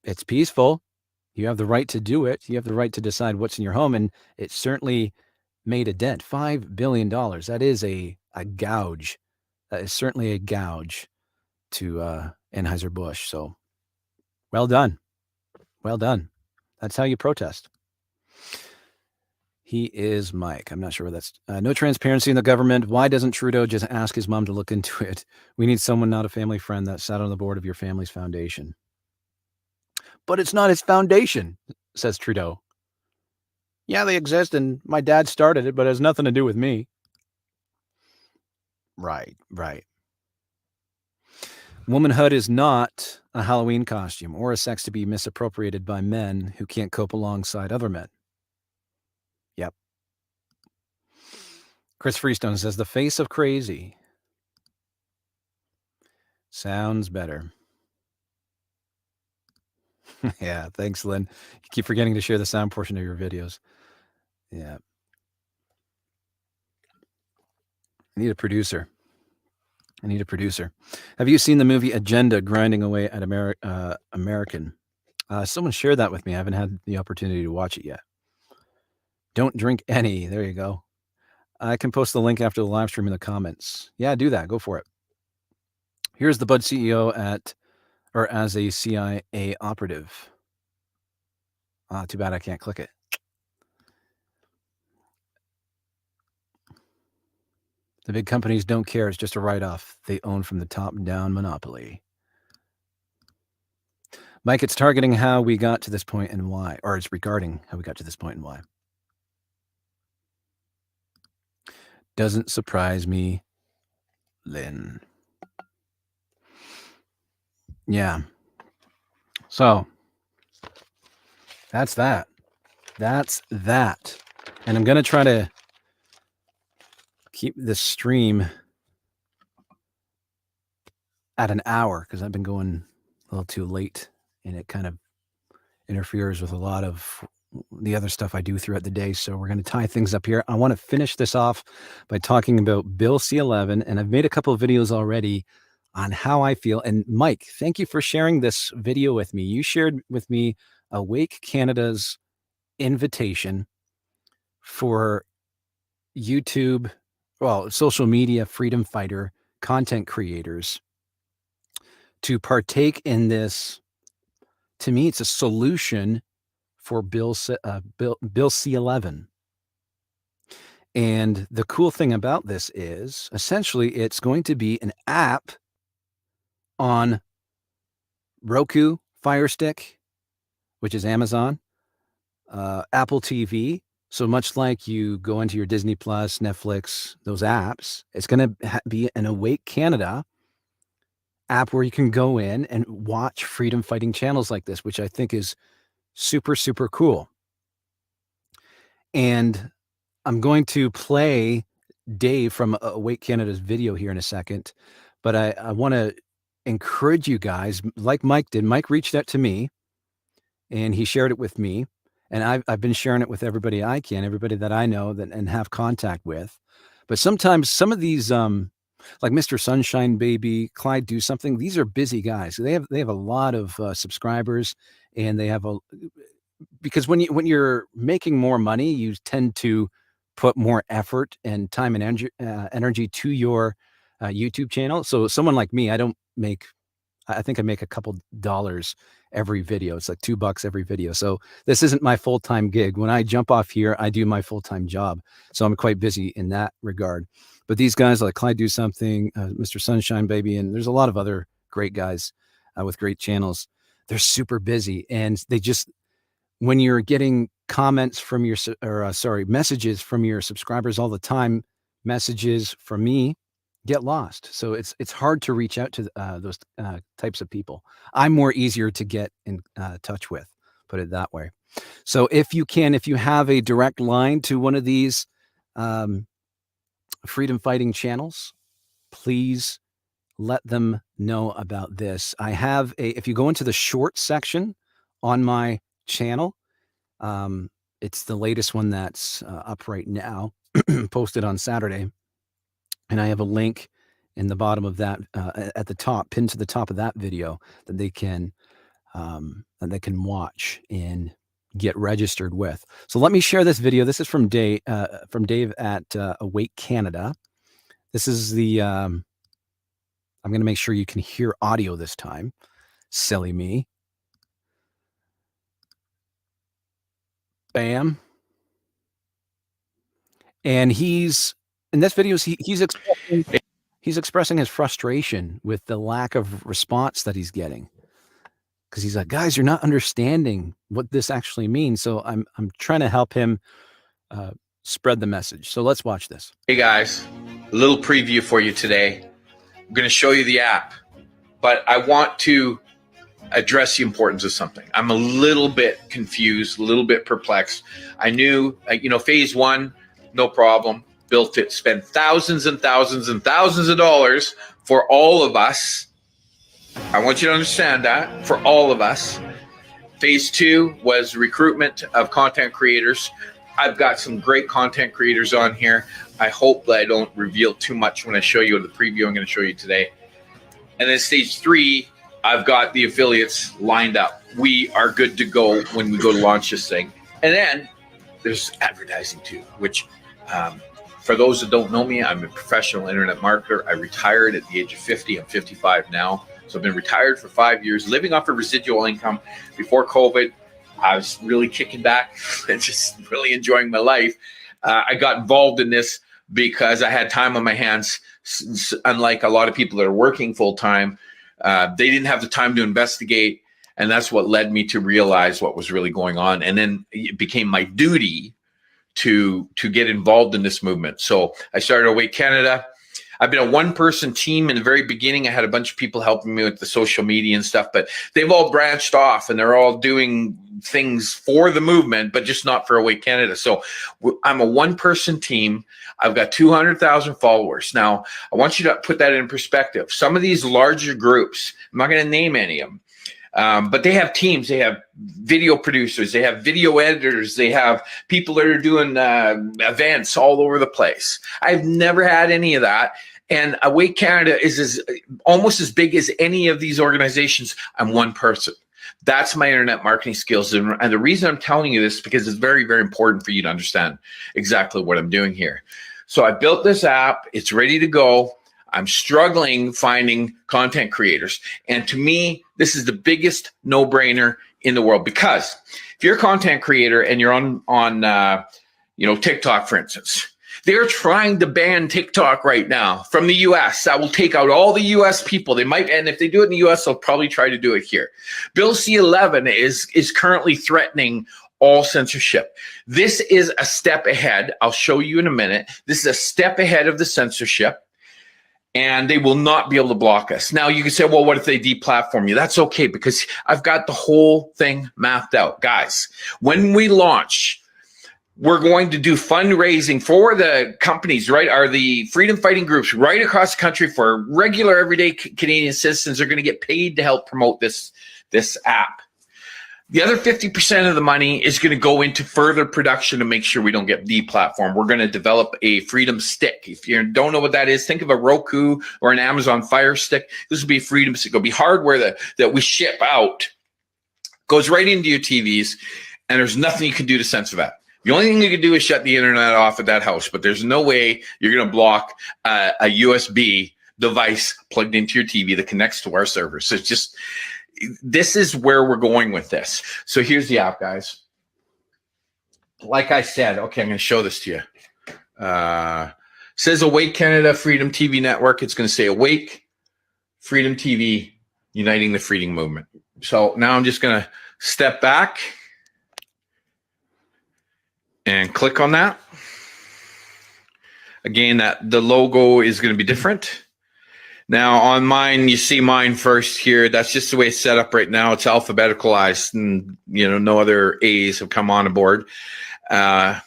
it's peaceful. You have the right to do it. You have the right to decide what's in your home. And it certainly made a dent. $5 billion. That is a gouge. That is certainly a gouge to Anheuser-Busch. So well done. Well done. That's how you protest. He is Mike. I'm not sure where that's... no transparency in the government. Why doesn't Trudeau just ask his mom to look into it? We need someone, not a family friend, that sat on the board of your family's foundation. But it's not his foundation, says Trudeau. Yeah, they exist, and my dad started it, but it has nothing to do with me. Right. Womanhood is not a Halloween costume or a sex to be misappropriated by men who can't cope alongside other men. Yep. Chris Freestone says, the face of crazy. Sounds better. Yeah, thanks, Lynn. You keep forgetting to share the sound portion of your videos. Yeah. I need a producer. Have you seen the movie Agenda, Grinding Away at American? Someone shared that with me. I haven't had the opportunity to watch it yet. Don't drink any. There you go. I can post the link after the live stream in the comments. Yeah, do that. Go for it. Here's the Bud CEO as a CIA operative. Too bad I can't click it. The big companies don't care. It's just a write-off. They own from the top down monopoly. Mike, it's targeting how we got to this point and why, or it's regarding how we got to this point and why. Doesn't surprise me, Lynn. Yeah. So that's that. That's that. And I'm going to try to keep this stream at an hour because I've been going a little too late and it kind of interferes with a lot of the other stuff I do throughout the day. So we're going to tie things up here. I want to finish this off by talking about Bill C-11. And I've made a couple of videos already on how I feel. And Mike, thank you for sharing this video with me. You shared with me Awake Canada's invitation for YouTube, well, social media freedom fighter content creators to partake in this. To me, it's a solution for Bill C-11. And the cool thing about this is essentially it's going to be an app on Roku, Fire Stick, which is Amazon, Apple TV. So much like you go into your Disney Plus, Netflix, those apps, it's going to be an Awake Canada app where you can go in and watch freedom fighting channels like this, which I think is super, super cool. And I'm going to play Dave from Awake Canada's video here in a second, but I want to encourage you guys, like Mike did. Mike reached out to me and he shared it with me, and I've been sharing it with everybody I can, everybody that I know that and have contact with. But sometimes some of these, like Mr. Sunshine Baby, Clyde Do Something, these are busy guys. They have a lot of subscribers, and they have because when you're making more money, you tend to put more effort and time and energy to your YouTube channel. So someone like me, I think I make a couple dollars every video. It's like $2 every video. So this isn't my full-time gig. When I jump off here, I do my full-time job. So I'm quite busy in that regard. But these guys like Clyde Do Something, Mr. Sunshine Baby, and there's a lot of other great guys with great channels. They're super busy, and they just, when you're getting comments from messages from your subscribers all the time, messages from me get lost. So it's hard to reach out to those types of people. I'm more easier to get in touch with, put it that way. So if you have a direct line to one of these freedom fighting channels, please let them know about this. I have if you go into the short section on my channel, it's the latest one that's up right now, posted on Saturday. And I have a link in the bottom of that, at the top, pinned to the top of that video, that they can watch and get registered with. So let me share this video. This is from Dave at Awake Canada. This is the. I'm going to make sure you can hear audio this time. Silly me. Bam. And in this video, he's expressing his frustration with the lack of response that he's getting, because he's like, guys, you're not understanding what this actually means. So I'm trying to help him spread the message. So let's watch this. Hey guys, a little preview for you today. I'm going to show you the app, but I want to address the importance of something. I'm a little bit confused, a little bit perplexed. I knew, phase one, no problem. Built it, spent thousands and thousands and thousands of dollars for all of us. I want you to understand that, for all of us. Phase two was recruitment of content creators. I've got some great content creators on here. I hope that I don't reveal too much when I show you the preview I'm going to show you today. And then stage three, I've got the affiliates lined up. We are good to go when we go to launch this thing. And then there's advertising too, which for those that don't know me, I'm a professional internet marketer. I retired at the age of 50. I'm 55 now. So I've been retired for 5 years, living off a residual income. Before COVID, I was really kicking back and just really enjoying my life. I got involved in this because I had time on my hands. Unlike a lot of people that are working full time, they didn't have the time to investigate. And that's what led me to realize what was really going on. And then it became my duty to get involved in this movement. So I started Awake Canada. I've been a one-person team in the very beginning. I had a bunch of people helping me with the social media and stuff, but they've all branched off and they're all doing things for the movement, but just not for Awake Canada. So I'm a one-person team. I've got 200,000 followers. Now, I want you to put that in perspective. Some of these larger groups, I'm not going to name any of them, but they have teams. They have video producers. They have video editors. They have people that are doing events all over the place. I've never had any of that. And Awake Canada is almost as big as any of these organizations. I'm one person. That's my internet marketing skills. And the reason I'm telling you this is because it's very, very important for you to understand exactly what I'm doing here. So I built this app. It's ready to go. I'm struggling finding content creators. And to me, this is the biggest no-brainer in the world, because if you're a content creator and you're on TikTok, for instance, they're trying to ban TikTok right now from the US. That will take out all the US people. They might, and if they do it in the US, they'll probably try to do it here. Bill C-11 is currently threatening all censorship. This is a step ahead. I'll show you in a minute. This is a step ahead of the censorship, and they will not be able to block us. Now, you can say, well, what if they deplatform you? That's okay, because I've got the whole thing mapped out. Guys, when we launch, we're going to do fundraising for the companies, right? Are the freedom fighting groups right across the country for regular everyday Canadian citizens are going to get paid to help promote this app. The other 50% of the money is going to go into further production to make sure we don't get deplatformed. We're going to develop a freedom stick. If you don't know what that is, think of a Roku or an Amazon Fire Stick. This will be a freedom stick. It'll be hardware that we ship out, goes right into your TVs, and there's nothing you can do to censor that. The only thing you can do is shut the internet off at that house, but there's no way you're going to block a USB device plugged into your TV that connects to our servers. So it's just, this is where we're going with this. So here's the app, guys. Like I said, okay, I'm going to show this to you. Says Awake Canada Freedom TV Network. It's going to say Awake Freedom TV, uniting the freedom movement. So now I'm just going to step back and click on that. Again, the logo is going to be different. Now on mine, you see mine first here. That's just the way it's set up right now. It's alphabeticalized, and no other A's have come on board. You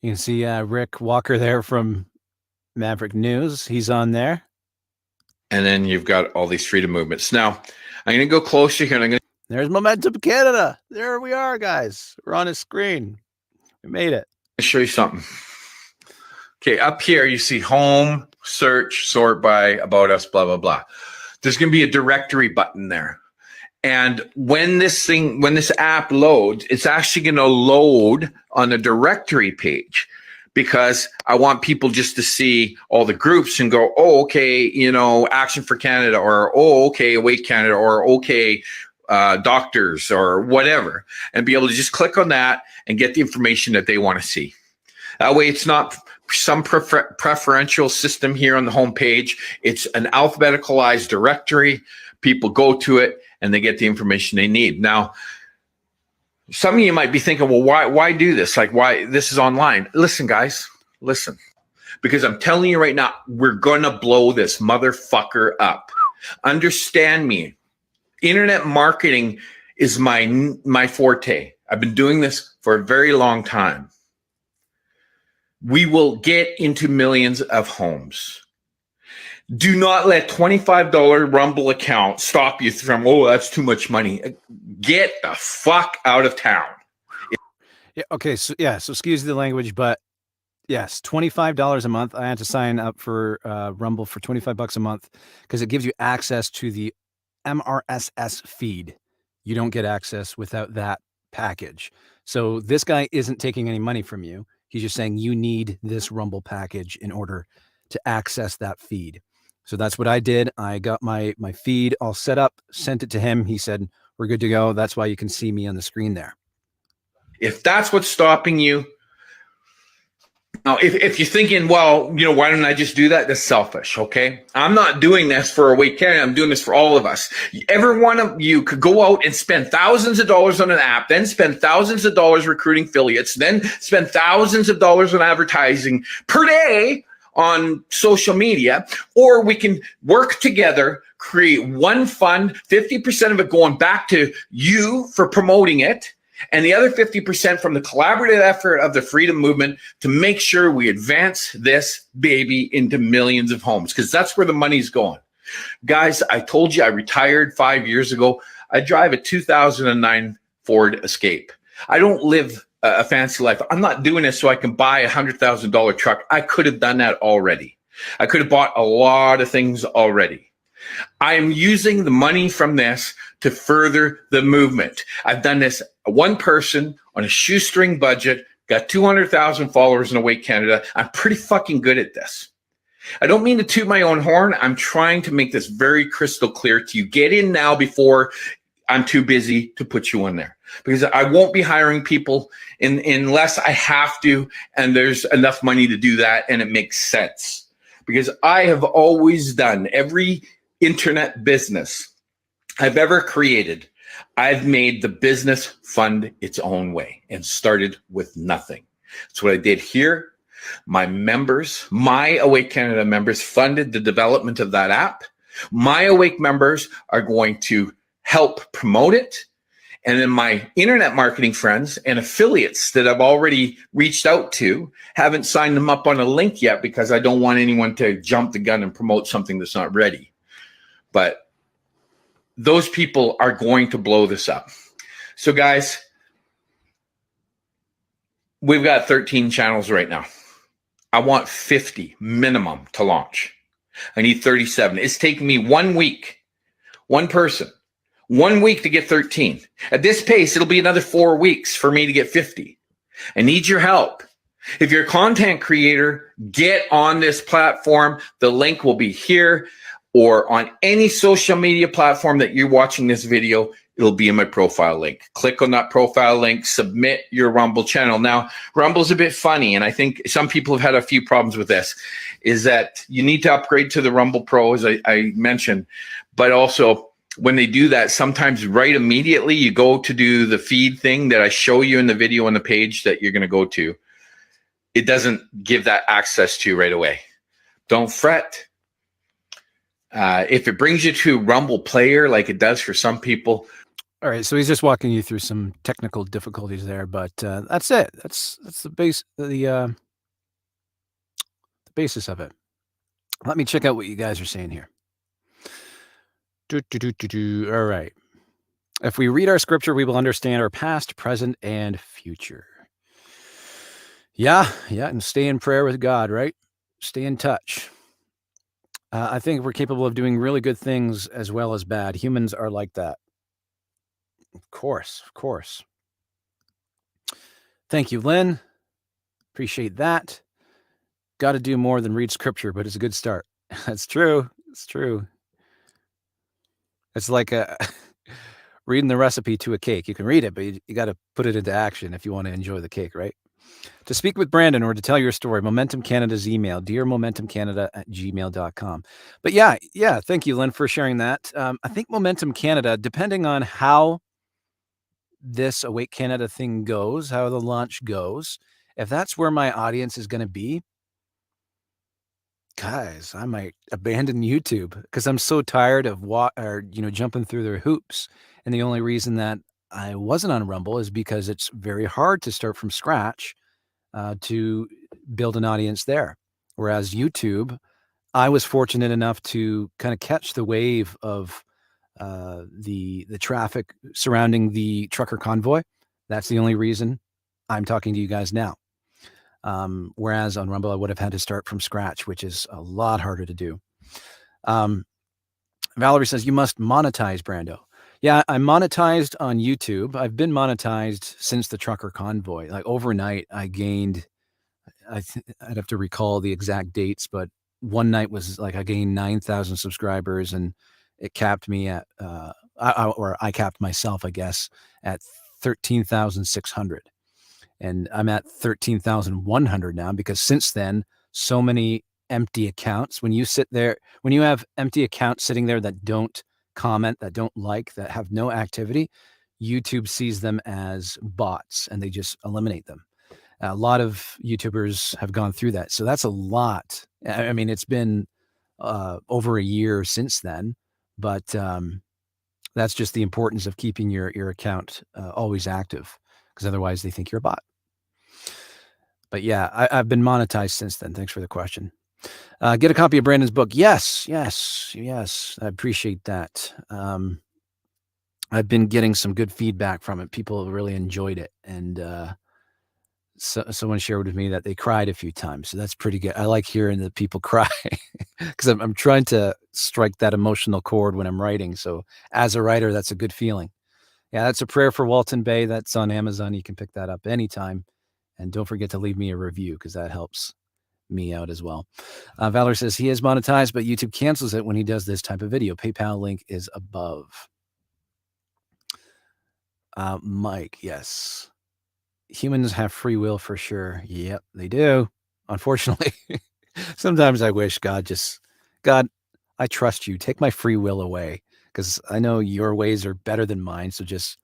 can see Rick Walker there from Maverick News. He's on there. And then you've got all these freedom movements. Now I'm going to go closer here, and I'm going to. There's Momentum Canada. There we are, guys. We're on a screen. We made it. Let me show you something. Okay, up here you see home, search, sort by, about us, blah, blah, blah. There's going to be a directory button there. And when this app loads, it's actually going to load on a directory page, because I want people just to see all the groups and go, oh, okay, Action for Canada, or, oh, okay, Awake Canada, or, okay, doctors or whatever, and be able to just click on that and get the information that they want to see. That way it's not some preferential system here on the home page. It's an alphabeticalized directory. People go to it and they get the information they need. Now, some of you might be thinking, well, why do this? Like, why this is online? Listen, guys, listen, because I'm telling you right now, we're going to blow this motherfucker up. Understand me. Internet marketing is my forte. I've been doing this for a very long time. We will get into millions of homes. Do not let $25 Rumble account stop you from, oh, that's too much money. Get the fuck out of town. Yeah. Okay. So excuse the language, but yes, $25 a month. I had to sign up for Rumble for $25 a month because it gives you access to the MRSS feed. You don't get access without that package. So this guy isn't taking any money from you. He's just saying you need this Rumble package in order to access that feed. So that's what I did. I got my feed all set up, sent it to him. He said, we're good to go. That's why you can see me on the screen there. If that's what's stopping you, now, if you're thinking, well, why don't I just do that? That's selfish, okay? I'm not doing this for Awake Canada. I'm doing this for all of us. Every one of you could go out and spend thousands of dollars on an app, then spend thousands of dollars recruiting affiliates, then spend thousands of dollars on advertising per day on social media, or we can work together, create one fund, 50% of it going back to you for promoting it, and the other 50% from the collaborative effort of the freedom movement to make sure we advance this baby into millions of homes, because that's where the money's going. Guys, I told you I retired 5 years ago. I drive a 2009 Ford Escape. I don't live a fancy life. I'm not doing this so I can buy $100,000 truck. I could have done that already. I could have bought a lot of things already. I am using the money from this to further the movement. I've done this one person on a shoestring budget, got 200,000 followers in Awake Canada. I'm pretty fucking good at this. I don't mean to toot my own horn. I'm trying to make this very crystal clear to you. Get in now before I'm too busy to put you in there, because I won't be hiring people unless I have to, and there's enough money to do that and it makes sense. Because I have always done every internet business I've ever created, I've made the business fund its own way and started with nothing. That's what I did here. My members, my Awake Canada members, funded the development of that app. My Awake members are going to help promote it. And then my internet marketing friends and affiliates that I've already reached out to, haven't signed them up on a link yet because I don't want anyone to jump the gun and promote something that's not ready. But those people are going to blow this up. So guys, we've got 13 channels right now. I want 50 minimum to launch. I need 37. It's taking me 1 week, one person, 1 week to get 13. At this pace, it'll be another 4 weeks for me to get 50. I need your help. If you're a content creator, get on this platform. The link will be here or on any social media platform that you're watching this video. It'll be in my profile link. Click on that profile link, submit your Rumble channel. Now, Rumble's a bit funny, and I think some people have had a few problems with this, is that you need to upgrade to the Rumble Pro, as I mentioned, but also when they do that, sometimes right immediately you go to do the feed thing that I show you in the video on the page that you're going to go to. It doesn't give that access to you right away. Don't fret. If it brings you to Rumble Player like it does for some people. All right, so he's just walking you through some technical difficulties there, but that's it. That's the base, the basis of it. Let me check out what you guys are saying here. All right. If we read our scripture, we will understand our past, present, and future. Yeah, and stay in prayer with God, right? Stay in touch. I think we're capable of doing really good things as well as bad. Humans are like that. Of course. Thank you, Lynn. Appreciate that. Got to do more than read scripture, but it's a good start. That's true. It's true. It's like reading the recipe to a cake. You can read it, but you got to put it into action if you want to enjoy the cake, right? To speak with Brandon or to tell your story, Momentum Canada's email, dearmomentumcanada@gmail.com. But yeah, thank you, Lynn, for sharing that. I think Momentum Canada, depending on how this Awake Canada thing goes, how the launch goes, if that's where my audience is going to be, guys, I might abandon YouTube because I'm so tired of jumping through their hoops. And the only reason that I wasn't on Rumble is because it's very hard to start from scratch to build an audience there. Whereas YouTube, I was fortunate enough to kind of catch the wave of the traffic surrounding the trucker convoy. That's the only reason I'm talking to you guys now. Whereas on Rumble, I would have had to start from scratch, which is a lot harder to do. Valerie says, you must monetize, Brando. Yeah, I'm monetized on YouTube. I've been monetized since the trucker convoy. Like overnight, I gained, I'd have to recall the exact dates, but one night was like I gained 9,000 subscribers, and it capped me at, I capped myself, I guess, at 13,600. And I'm at 13,100 now because since then, so many empty accounts. When you sit there, when you have empty accounts sitting there that don't comment, that don't like, that have no activity, YouTube sees them as bots and they just eliminate them. A lot of YouTubers have gone through that. So that's a lot. I mean, it's been over a year since then, but that's just the importance of keeping your account always active, because otherwise they think you're a bot. But yeah, I've been monetized since then. Thanks for the question. Get a copy of Brandon's book. Yes. I appreciate that. I've been getting some good feedback from it. People really enjoyed it. And someone shared with me that they cried a few times. So that's pretty good. I like hearing that people cry because I'm trying to strike that emotional chord when I'm writing. So as a writer, that's a good feeling. Yeah, that's A Prayer for Walton Bay. That's on Amazon. You can pick that up anytime. And don't forget to leave me a review, because that helps me out as well. Valor says he is monetized, but YouTube cancels it when he does this type of video. PayPal link is above. Mike, yes. Humans have free will for sure. Yep, they do. Unfortunately, sometimes I wish God, I trust you. Take my free will away, because I know your ways are better than mine. So just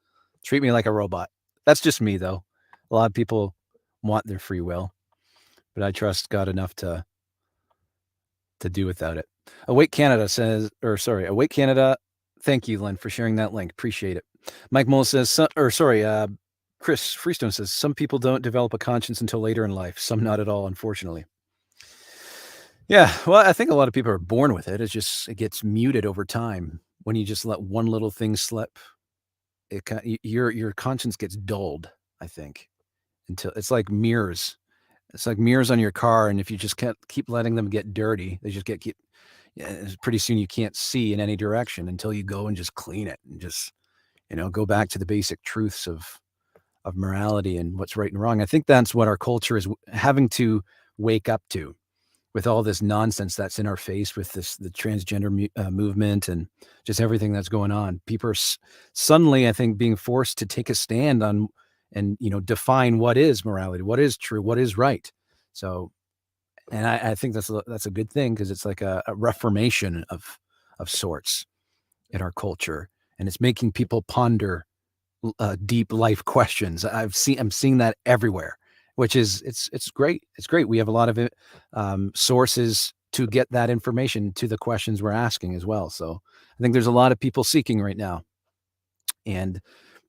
treat me like a robot. That's just me, though. A lot of people want their free will, but I trust God enough to do without it. Awake Canada, thank you, Lynn, for sharing that link. Appreciate it. Mike Moll says, Chris Freestone says, some people don't develop a conscience until later in life. Some not at all, unfortunately. Yeah, well, I think a lot of people are born with it. It gets muted over time. When you just let one little thing slip, your conscience gets dulled, I think, until it's like mirrors. It's like mirrors on your car, and if you just can't keep letting them get dirty, they just pretty soon you can't see in any direction until you go and just clean it and just, go back to the basic truths of morality and what's right and wrong. I think that's what our culture is having to wake up to, with all this nonsense that's in our face, with the transgender movement and just everything that's going on. People are suddenly, I think, being forced to take a stand on and define what is morality, what is true, what is right. So, and I think that's a good thing, because it's like a reformation of sorts in our culture, and it's making people ponder deep life questions. I'm seeing that everywhere, which is it's great. It's great. We have a lot of sources to get that information to the questions we're asking as well. So I think there's a lot of people seeking right now, and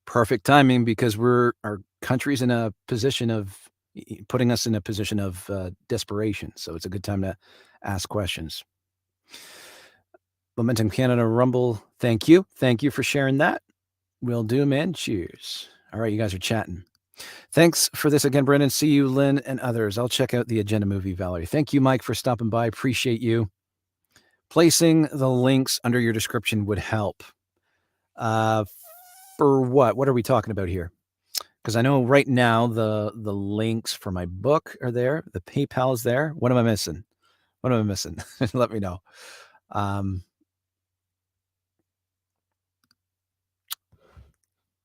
perfect timing, because our country's in a position of putting us in a position of desperation. So it's a good time to ask questions. Momentum Canada Rumble, thank you for sharing that. Will do, man. Cheers. All right, you guys are chatting. Thanks for this again, Brendan. See you, Lynn, and others. I'll check out the agenda movie, Valerie. Thank you, Mike, for stopping by. Appreciate you. Placing the links under your description would help. For what? What are we talking about here? Because I know right now the links for my book are there. The PayPal is there. What am I missing? Let me know.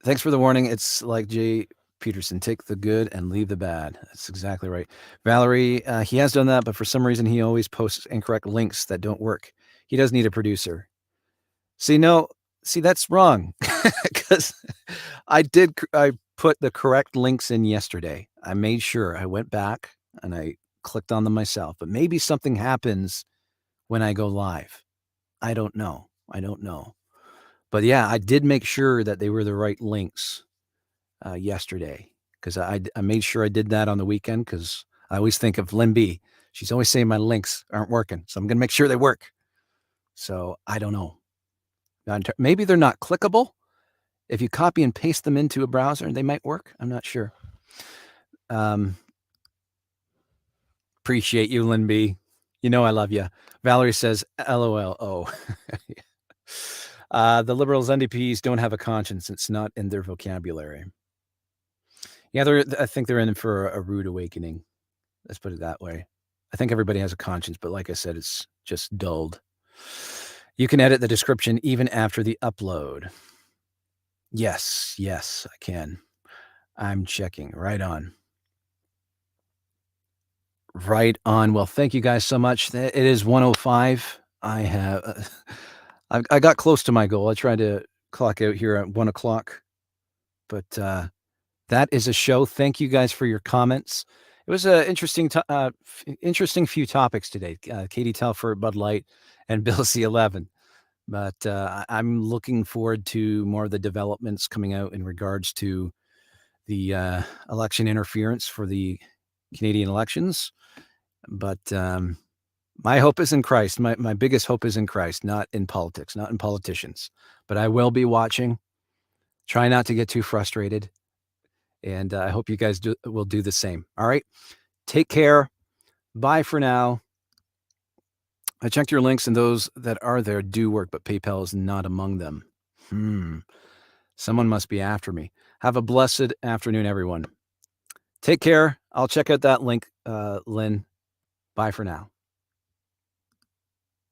Thanks for the warning. It's like Jay Peterson, take the good and leave the bad. That's exactly right. Valerie, he has done that, but for some reason he always posts incorrect links that don't work. He does need a producer. See, that's wrong, because I put the correct links in yesterday. I made sure I went back and I clicked on them myself, but maybe something happens when I go live. I don't know. But yeah, I did make sure that they were the right links yesterday, because I made sure I did that on the weekend, because I always think of Lynn B. She's always saying my links aren't working, so I'm going to make sure they work. So I don't know. Maybe they're not clickable. If you copy and paste them into a browser, they might work. I'm not sure. Appreciate you, Lynn B. You know I love you. Valerie says, LOL. Oh. The Liberals, NDPs don't have a conscience. It's not in their vocabulary. Yeah, I think they're in for a rude awakening. Let's put it that way. I think everybody has a conscience, but like I said, it's just dulled. You can edit the description even after the upload. Yes, I can. I'm checking. Right on. Well, thank you guys so much. It is 1:05. I got close to my goal. I tried to clock out here at 1:00, but that is a show. Thank you guys for your comments. It was an interesting few topics today. Katie Telford, BudLight, and Bill-11. But I'm looking forward to more of the developments coming out in regards to the election interference for the Canadian elections. But my hope is in Christ. My biggest hope is in Christ, not in politics, not in politicians. But I will be watching. Try not to get too frustrated. And I hope you guys will do the same. All right. Take care. Bye for now. I checked your links, and those that are there do work, but PayPal is not among them. Someone must be after me. Have a blessed afternoon, everyone. Take care. I'll check out that link, Lynn. Bye for now.